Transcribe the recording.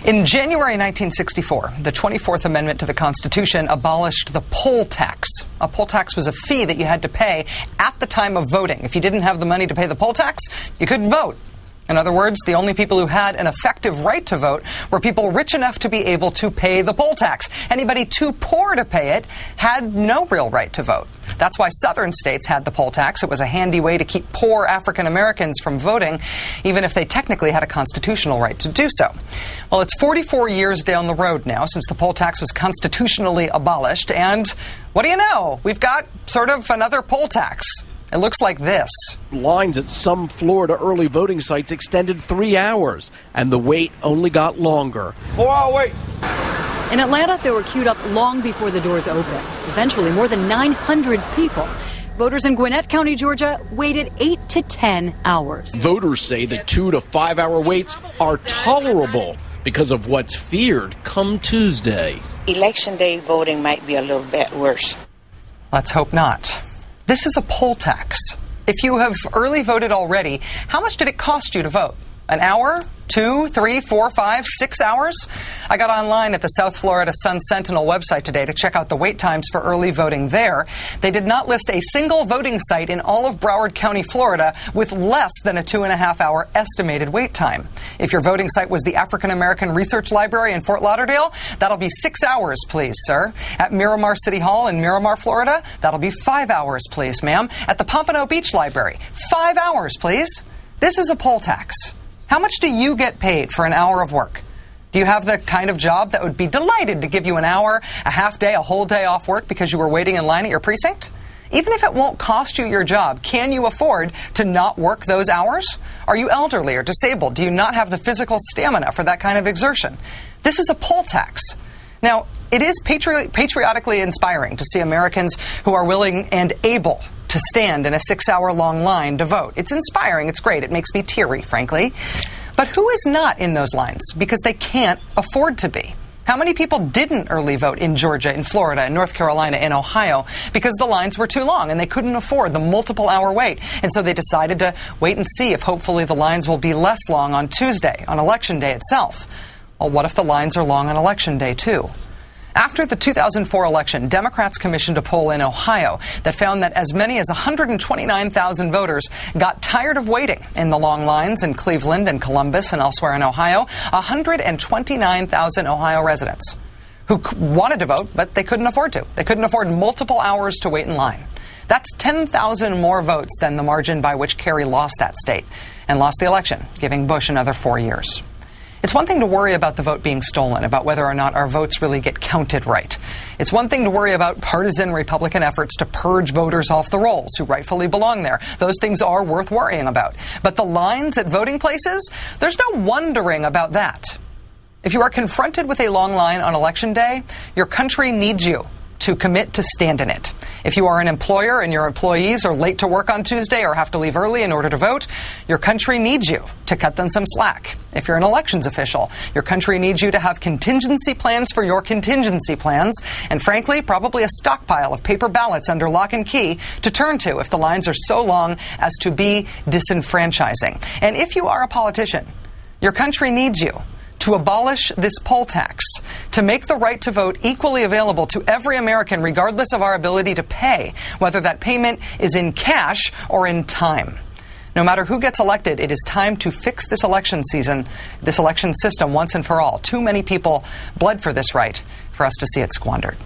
In January 1964, the 24th Amendment to the Constitution abolished the poll tax. A poll tax was a fee that you had to pay at the time of voting. If you didn't have the money to pay the poll tax, you couldn't vote. In other words, the only people who had an effective right to vote were people rich enough to be able to pay the poll tax. Anybody too poor to pay it had no real right to vote. That's why southern states had the poll tax. It was a handy way to keep poor African Americans from voting, even if they technically had a constitutional right to do so. Well, it's 44 years down the road now since the poll tax was constitutionally abolished, and what do you know? We've got sort of another poll tax. It looks like this. Lines at some Florida early voting sites extended 3 hours, and the wait only got longer. 4-hour wait. In Atlanta, they were queued up long before the doors opened. Eventually, more than 900 people. Voters in Gwinnett County, Georgia, waited 8 to 10 hours. Voters say the 2 to 5 hour waits are tolerable because of what's feared come Tuesday. Election day voting might be a little bit worse. Let's hope not. This is a poll tax. If you have early voted already, how much did it cost you to vote? An hour? 2, 3, 4, 5, 6 hours? I got online at the South Florida Sun-Sentinel website today to check out the wait times for early voting there. They did not list a single voting site in all of Broward County, Florida, with less than a 2.5 hour estimated wait time. If your voting site was the African American Research Library in Fort Lauderdale, that'll be 6 hours, please, sir. At Miramar City Hall in Miramar, Florida, that'll be 5 hours, please, ma'am. At the Pompano Beach Library, 5 hours, please. This is a poll tax. How much do you get paid for an hour of work? Do you have the kind of job that would be delighted to give you an hour, a half day, a whole day off work because you were waiting in line at your precinct? Even if it won't cost you your job, can you afford to not work those hours? Are you elderly or disabled? Do you not have the physical stamina for that kind of exertion? This is a poll tax. Now, it is patriotically inspiring to see Americans who are willing and able to stand in a 6-hour-long line to vote. It's inspiring. It's great. It makes me teary, frankly. But who is not in those lines because they can't afford to be? How many people didn't early vote in Georgia, in Florida, in North Carolina, in Ohio because the lines were too long and they couldn't afford the multiple-hour wait? And so they decided to wait and see if hopefully the lines will be less long on Tuesday, on Election Day itself. Well, what if the lines are long on Election Day, too? After the 2004 election, Democrats commissioned a poll in Ohio that found that as many as 129,000 voters got tired of waiting in the long lines in Cleveland and Columbus and elsewhere in Ohio. 129,000 Ohio residents who wanted to vote, but they couldn't afford to. They couldn't afford multiple hours to wait in line. That's 10,000 more votes than the margin by which Kerry lost that state and lost the election, giving Bush another 4 years. It's one thing to worry about the vote being stolen, about whether or not our votes really get counted right. It's one thing to worry about partisan Republican efforts to purge voters off the rolls who rightfully belong there. Those things are worth worrying about. But the lines at voting places, there's no wondering about that. If you are confronted with a long line on Election Day, your country needs you to commit to stand in it. If you are an employer and your employees are late to work on Tuesday or have to leave early in order to vote, your country needs you to cut them some slack. If you're an elections official, your country needs you to have contingency plans for your contingency plans, and frankly, probably a stockpile of paper ballots under lock and key to turn to if the lines are so long as to be disenfranchising. And if you are a politician, your country needs you to abolish this poll tax, to make the right to vote equally available to every American regardless of our ability to pay, whether that payment is in cash or in time. No matter who gets elected, it is time to fix this election season, this election system once and for all. Too many people bled for this right for us to see it squandered.